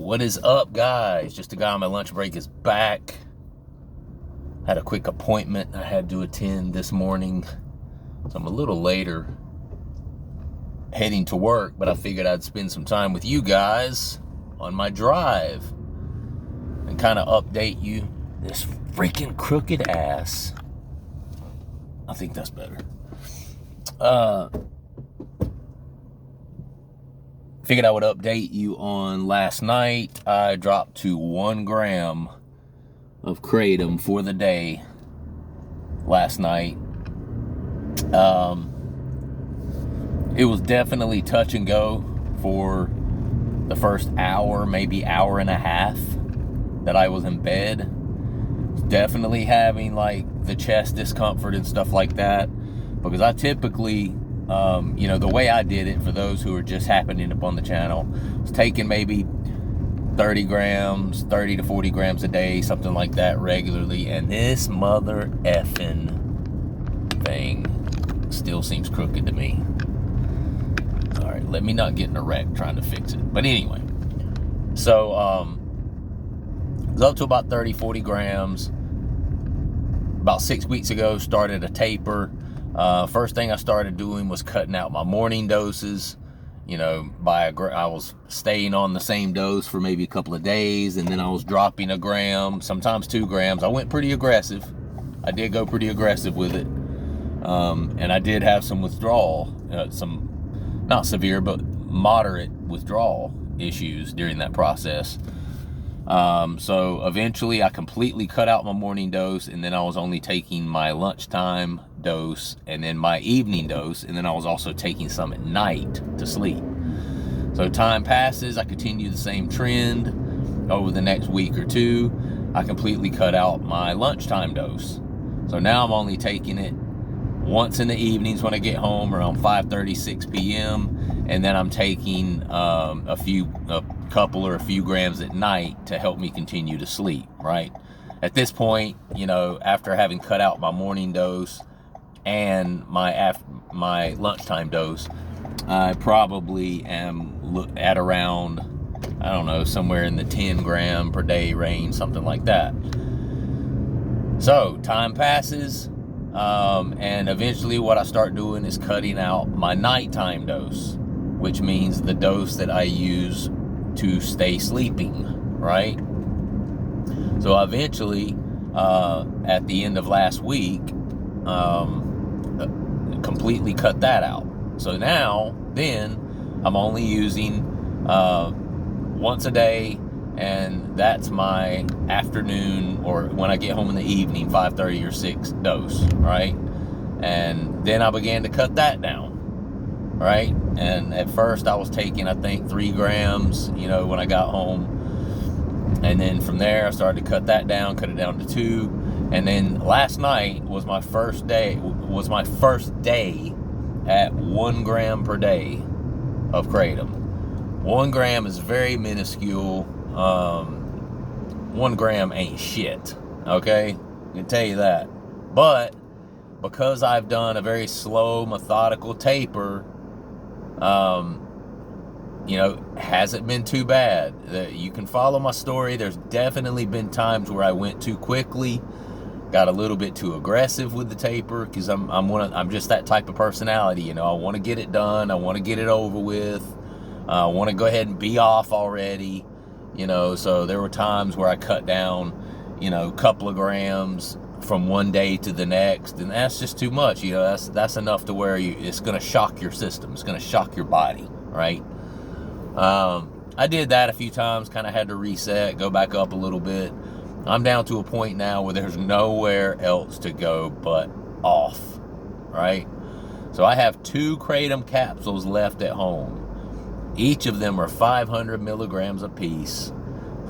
What is up, guys? Just a guy on my lunch break is back. Had a quick appointment I had to attend this morning, so I'm a little later heading to work, but I figured I'd spend some time with you guys on my drive and kind of update you. This freaking crooked ass. I think that's better. Figured I would update you on last night. I dropped to 1 gram of Kratom for the day last night. It was definitely touch and go for the first hour, maybe hour and a half that I was in bed. Definitely having like the chest discomfort and stuff like that, because I typically the way I did it, for those who are just happening up on the channel, was taking maybe 30 to 40 grams a day, something like that, regularly. And this mother effing thing still seems crooked to me. All right, let me not get in a wreck trying to fix it. But anyway, so it was up to about 30-40 grams. About 6 weeks ago, started a taper. First thing I started doing was cutting out my morning doses. I was staying on the same dose for maybe a couple of days, and then I was dropping 1 gram, sometimes 2 grams. I went pretty aggressive. I did go pretty aggressive with it. And I did have some withdrawal, some not severe, but moderate withdrawal issues during that process. So eventually I completely cut out my morning dose, and then I was only taking my lunchtime dose and then my evening dose, and then I was also taking some at night to sleep. So time passes, I continue the same trend. Over the next week or two, I completely cut out my lunchtime dose. So now I'm only taking it once in the evenings when I get home around 5:30, 6 p.m. And then I'm taking a few grams at night to help me continue to sleep, right? At this point, after having cut out my morning dose and my lunchtime dose, I probably am at around, I don't know, somewhere in the 10 gram per day range, something like that. So time passes, and eventually what I start doing is cutting out my nighttime dose, which means the dose that I use to stay sleeping, right? So eventually, at the end of last week, completely cut that out. So now, then, I'm only using once a day, and that's my afternoon, or when I get home in the evening, 5:30 or 6 dose, right? And then I began to cut that down, right? And at first I was taking, I think, 3 grams, when I got home. And then from there I started to cut it down to 2. And then last night was my first day at 1 gram per day of Kratom. 1 gram is very minuscule. 1 gram ain't shit, okay? I can tell you that. But because I've done a very slow, methodical taper, hasn't been too bad. You can follow my story. There's definitely been times where I went too quickly, got a little bit too aggressive with the taper, because I'm just that type of personality. I want to get it done. I want to get it over with. I want to go ahead and be off already. So there were times where I cut down, a couple of grams from one day to the next, and that's just too much. That's enough to where it's going to shock your system. It's going to shock your body, right? I did that a few times, kind of had to reset, go back up a little bit. I'm down to a point now where there's nowhere else to go but off, right? So I have 2 Kratom capsules left at home. Each of them are 500 milligrams apiece.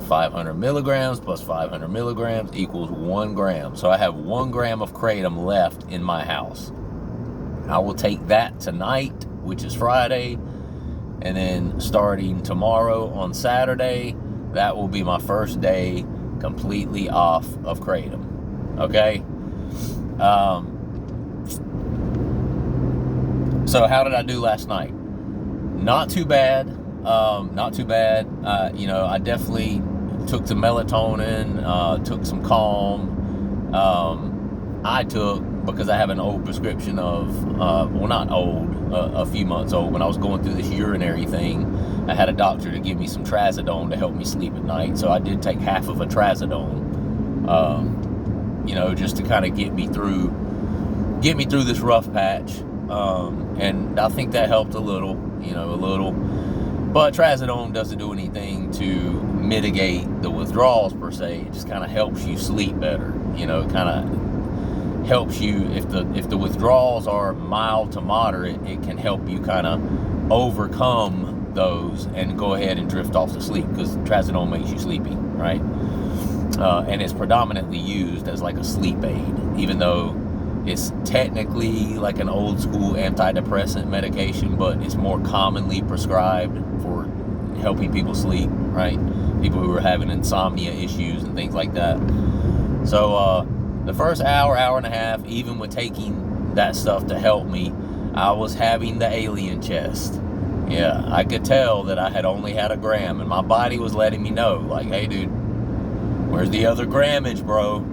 500 milligrams plus 500 milligrams equals 1 gram. So I have 1 gram of Kratom left in my house. I will take that tonight, which is Friday, and then starting tomorrow on Saturday, that will be my first day completely off of Kratom. Okay? So how did I do last night? Not too bad. not too bad. You know, I definitely took some melatonin, took some Calm. I took, because I have an old prescription of, well, not old, a few months old. When I was going through this urinary thing, I had a doctor to give me some trazodone to help me sleep at night. So I did take half of a trazodone, you know, just to kind of get me through this rough patch. And I think that helped a little, you know, a little. But trazodone doesn't do anything to mitigate the withdrawals per se. It just kind of helps you sleep better. You know, it kind of helps you, if the withdrawals are mild to moderate, it can help you kind of overcome those and go ahead and drift off to sleep, because trazodone makes you sleepy, right? And it's predominantly used as like a sleep aid, even though it's technically like an old school antidepressant medication, but it's more commonly prescribed for helping people sleep, right? People who are having insomnia issues and things like that. So the first hour and a half, even with taking that stuff to help me, I was having the alien chest. Yeah, I could tell that I had only had a gram, and my body was letting me know, like, hey dude, where's the other grammage, bro?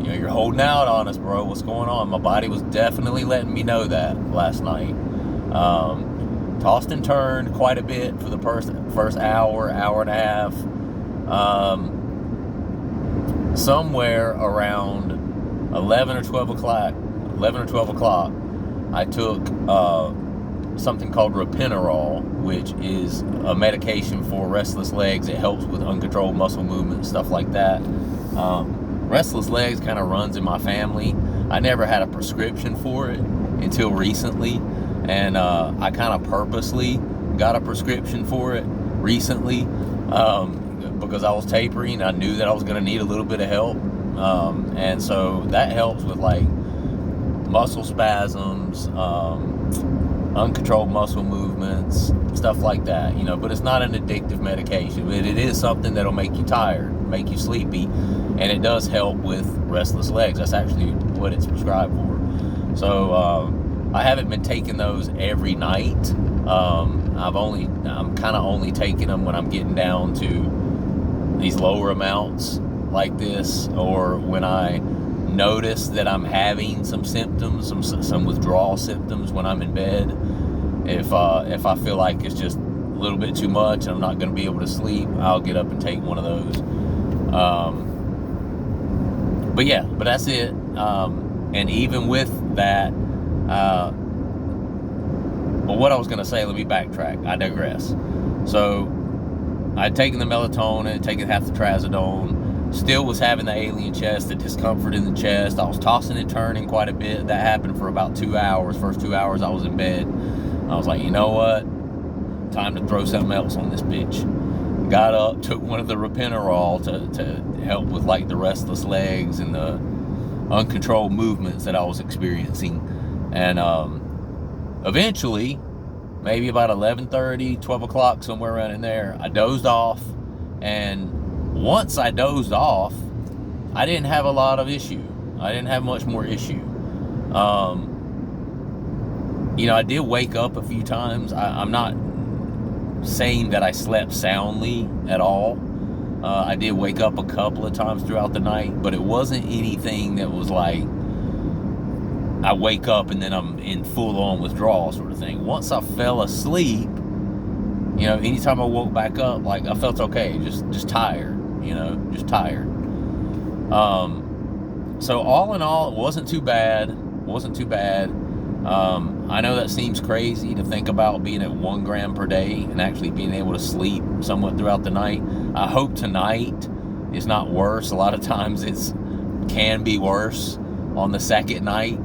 You know, you're holding out on us, bro. What's going on? My body was definitely letting me know that last night. Tossed and turned quite a bit for the first hour and a half. Somewhere around 11 or 12 o'clock, I took something called ropinirole, which is a medication for restless legs. It helps with uncontrolled muscle movement, stuff like that. Restless legs kind of runs in my family. I never had a prescription for it until recently, and I kind of purposely got a prescription for it recently because I was tapering. I knew that I was going to need a little bit of help, and so that helps with like muscle spasms, uncontrolled muscle movements, stuff like that, you know. But it's not an addictive medication, but it is something that'll make you tired, make you sleepy, and it does help with restless legs. That's actually what it's prescribed for. So I haven't been taking those every night. I'm kind of only taking them when I'm getting down to these lower amounts like this, or when I notice that I'm having some symptoms, some withdrawal symptoms when I'm in bed. If I feel like it's just a little bit too much and I'm not going to be able to sleep, I'll get up and take one of those. But that's it. And even with that, well, what I was going to say, let me backtrack. I digress. So I'd taken the melatonin, taken half the trazodone, still was having the alien chest, the discomfort in the chest. I was tossing and turning quite a bit. That happened for about 2 hours. First 2 hours I was in bed. I was like, you know what? Time to throw something else on this bitch. Got up, took one of the ropinirole to help with like the restless legs and the uncontrolled movements that I was experiencing. And eventually, maybe about 11:30, 12 o'clock, somewhere around in there, I dozed off. And once I dozed off, I didn't have a lot of issue. I didn't have much more issue. You know, I did wake up a few times. I'm not saying that I slept soundly at all. I did wake up a couple of times throughout the night, but it wasn't anything that was like I wake up and then I'm in full-on withdrawal sort of thing. Once I fell asleep, you know, anytime I woke back up, like I felt okay, just tired, you know, just tired. So all in all, it wasn't too bad. I know that seems crazy to think about being at 1 gram per day and actually being able to sleep somewhat throughout the night. I hope tonight is not worse. A lot of times it can be worse on the second night.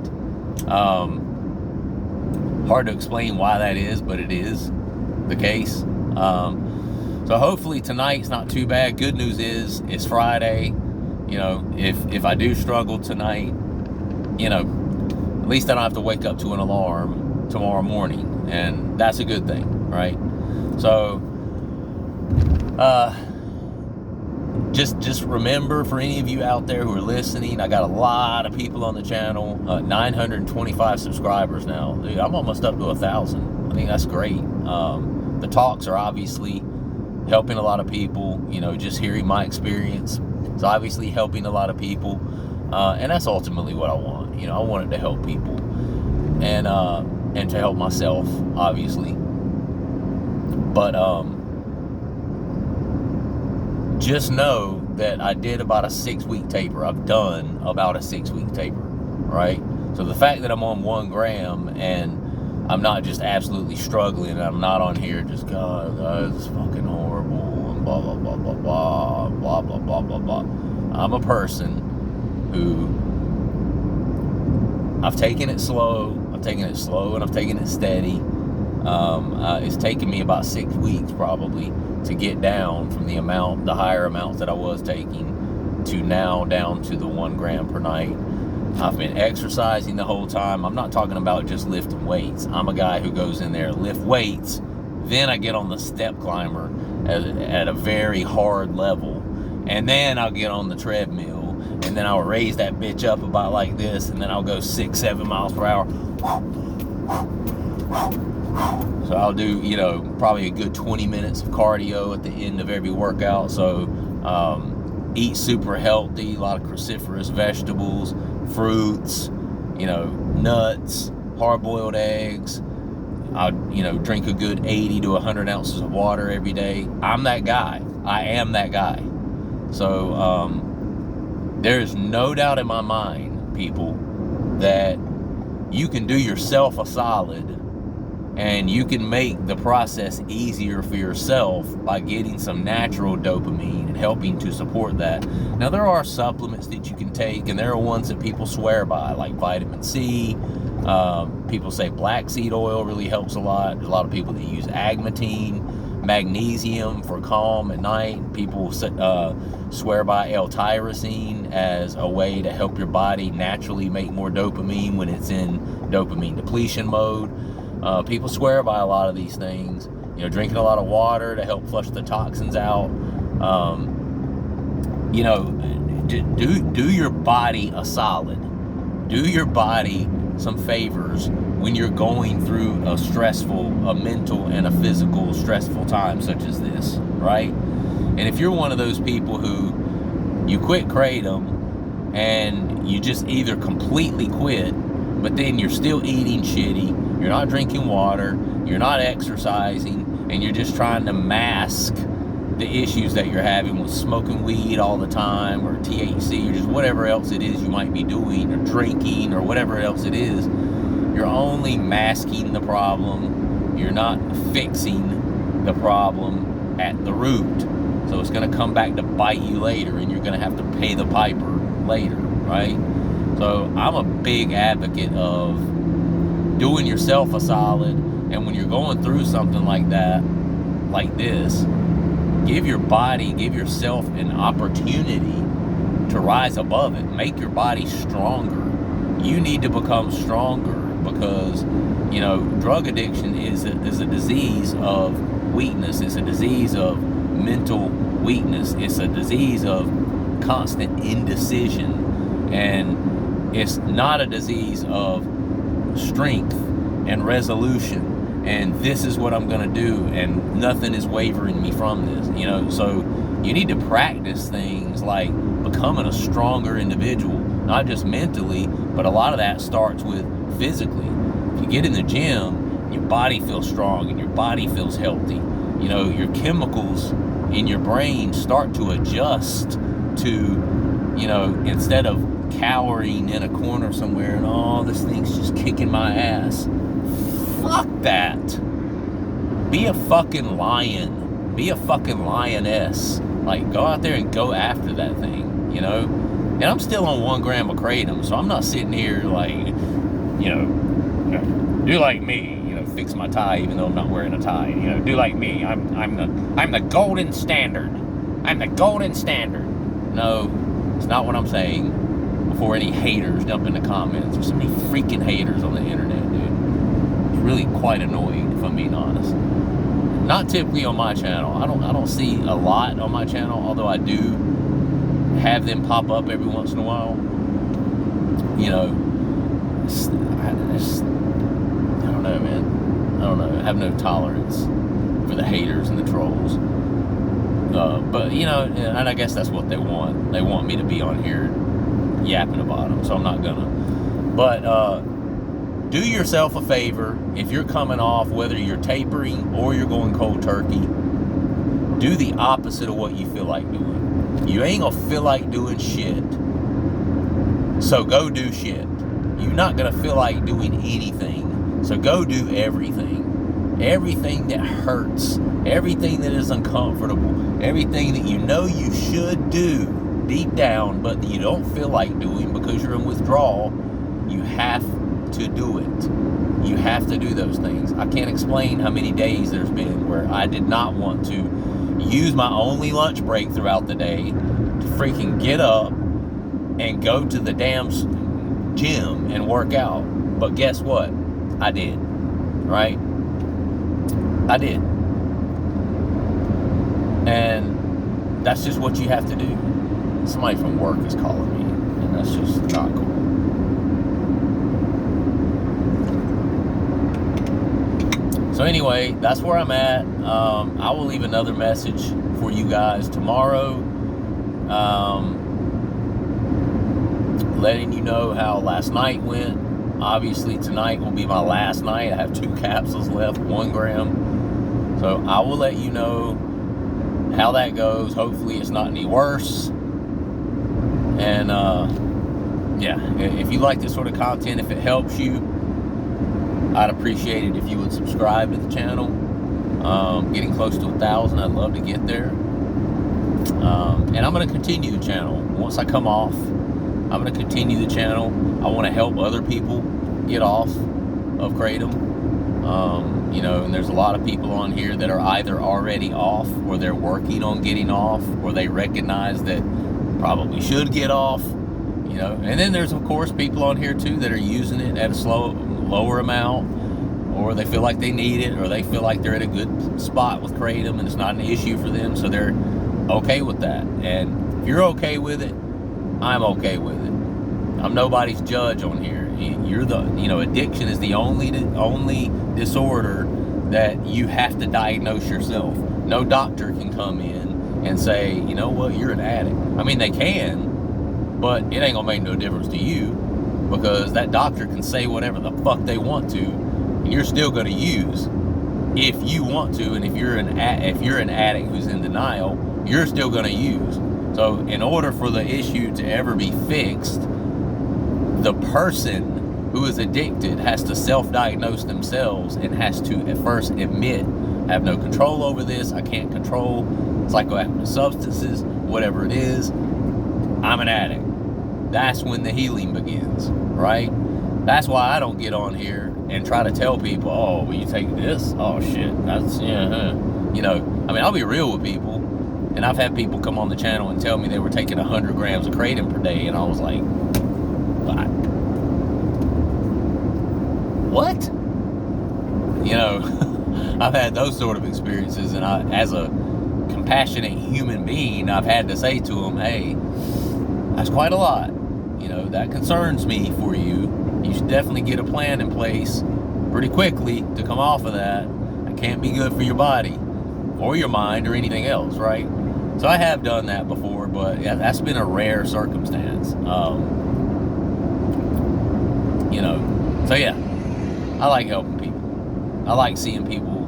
Hard to explain why that is, but it is the case. So hopefully tonight's not too bad. Good news is it's Friday. You know, if I do struggle tonight, you know, at least I don't have to wake up to an alarm tomorrow morning, and that's a good thing, right? So just remember, for any of you out there who are listening, I got a lot of people on the channel, 925 subscribers now. Dude, I'm almost up to 1,000. I think that's great. the talks are obviously helping a lot of people. You know, just hearing my experience is obviously helping a lot of people, and that's ultimately what I want. You know, I wanted to help people, and to help myself, obviously. But just know that I did about a 6-week taper. I've done about a 6-week taper, right? So the fact that I'm on 1 gram and I'm not just absolutely struggling, and I'm not on here just, God, this is fucking horrible, and blah, blah, blah, blah, blah, blah, blah, blah, blah, blah. I'm a person who, I've taken it slow, and I've taken it steady. It's taken me about 6 weeks probably to get down from the higher amounts that I was taking to now down to the 1 gram per night. I've been exercising the whole time. I'm not talking about just lifting weights. I'm a guy who goes in there, lift weights, then I get on the step climber at a very hard level, and then I'll get on the treadmill, and then I'll raise that bitch up about like this, and then I'll go 6-7 miles per hour. So I'll do, you know, probably a good 20 minutes of cardio at the end of every workout. So eat super healthy, a lot of cruciferous vegetables, fruits, you know, nuts, hard-boiled eggs. I, you know, drink a good 80 to 100 ounces of water every day. I'm that guy. I am that guy. So there's no doubt in my mind, people, that you can do yourself a solid, and you can make the process easier for yourself by getting some natural dopamine and helping to support that. Now, there are supplements that you can take, and there are ones that people swear by, like vitamin C. People say black seed oil really helps a lot. There's a lot of people that use agmatine, magnesium for calm at night. People swear by L-tyrosine as a way to help your body naturally make more dopamine when it's in dopamine depletion mode. People swear by a lot of these things. You know, drinking a lot of water to help flush the toxins out. You know, do your body a solid. Do your body some favors when you're going through a mental and a physical stressful time such as this, right? And if you're one of those people who you quit Kratom and you just either completely quit, but then you're still eating shitty, you're not drinking water, you're not exercising, and you're just trying to mask the issues that you're having with smoking weed all the time, or THC, or just whatever else it is you might be doing, or drinking, or whatever else it is, you're only masking the problem. You're not fixing the problem at the root. So it's going to come back to bite you later, and you're going to have to pay the piper later, right? So I'm a big advocate of doing yourself a solid, and when you're going through something like that, like this, give yourself an opportunity to rise above it. Make your body stronger. You need to become stronger, because, you know, drug addiction is a disease of weakness. It's a disease of mental weakness. It's a disease of constant indecision. And it's not a disease of strength and resolution. And this is what I'm going to do, and nothing is wavering me from this, you know. So you need to practice things like becoming a stronger individual, not just mentally, but a lot of that starts with physically. If you get in the gym, your body feels strong and your body feels healthy. You know, your chemicals in your brain start to adjust to, you know, instead of cowering in a corner somewhere and, oh, this thing's just kicking my ass. Fuck that. Be a fucking lion. Be a fucking lioness. Like, go out there and go after that thing, you know? And I'm still on 1 gram of Kratom, so I'm not sitting here like, you know, do like me, you know, fix my tie even though I'm not wearing a tie, you know, do like me. I'm the golden standard. I'm the golden standard. No, it's not what I'm saying. Before any haters jump in the comments. There's so many freaking haters on the internet, dude. Really quite annoying, if I'm being honest. Not typically on my channel. I don't see a lot on my channel, although I do have them pop up every once in a while. You know, I don't know, man. I don't know. I have no tolerance for the haters and the trolls. But, you know, and I guess that's what they want. They want me to be on here yapping about them, so I'm not gonna. But do yourself a favor. If you're coming off, whether you're tapering or you're going cold turkey, do the opposite of what you feel like doing. You ain't gonna feel like doing shit, so go do shit. You're not gonna feel like doing anything, so go do everything. Everything that hurts, everything that is uncomfortable, everything that you know you should do deep down, but you don't feel like doing because you're in withdrawal, you have to do it. You have to do those things. I can't explain how many days there's been where I did not want to use my only lunch break throughout the day to freaking get up and go to the damn gym and work out. But guess what? I did, right? I did. And that's just what you have to do. Somebody from work is calling me, and that's just not cool. So anyway, that's where I'm at. I will leave another message for you guys tomorrow, letting you know how last night went. Obviously, tonight will be my last night. I have 2 capsules left, 1 gram. So I will let you know how that goes. Hopefully it's not any worse. And yeah, if you like this sort of content, if it helps you, I'd appreciate it if you would subscribe to the channel. Getting close to 1,000, I'd love to get there. And I'm going to continue the channel. Once I come off, I'm going to continue the channel. I want to help other people get off of Kratom. You know, and there's a lot of people on here that are either already off, or they're working on getting off, or they recognize that probably should get off, you know. And then there's, of course, people on here too that are using it at a lower amount, or they feel like they need it, or they feel like they're at a good spot with Kratom and it's not an issue for them, so they're okay with that. And if you're okay with it, I'm okay with it. I'm nobody's judge on here. You're the, you know, addiction is the only disorder that you have to diagnose yourself. No doctor can come in and say, you know what, you're an addict. I mean, they can, but it ain't gonna make no difference to you, because that doctor can say whatever the fuck they want to, and you're still gonna use if you want to. And if you're an addict who's in denial, you're still gonna use. So in order for the issue to ever be fixed, the person who is addicted has to self-diagnose themselves and has to at first admit, I have no control over this, I can't control psychoactive substances, whatever it is, I'm an addict. That's when the healing begins, right? That's why I don't get on here and try to tell people, oh, well, you take this? Oh, shit, that's, yeah, you know, I mean, I'll be real with people, and I've had people come on the channel and tell me they were taking 100 grams of Kratom per day, and I was like, what? You know, I've had those sort of experiences, and I, as a compassionate human being, I've had to say to them, hey, that's quite a lot. You know, that concerns me for you. You should definitely get a plan in place pretty quickly to come off of that. It can't be good for your body or your mind or anything else, right? So I have done that before, but yeah, that's been a rare circumstance. You know, so yeah, I like helping people. I like seeing people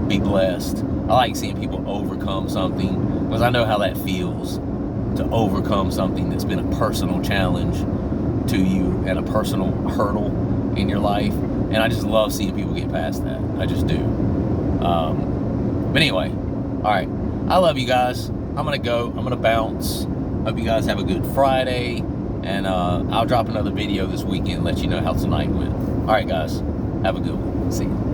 be blessed. I like seeing people overcome something, because I know how that feels to overcome something that's been a personal challenge to you and a personal hurdle in your life. And I just love seeing people get past that. I just do. But anyway, all right. I love you guys. I'm going to go. I'm going to bounce. Hope you guys have a good Friday. And I'll drop another video this weekend and let you know how tonight went. All right, guys. Have a good one. See you.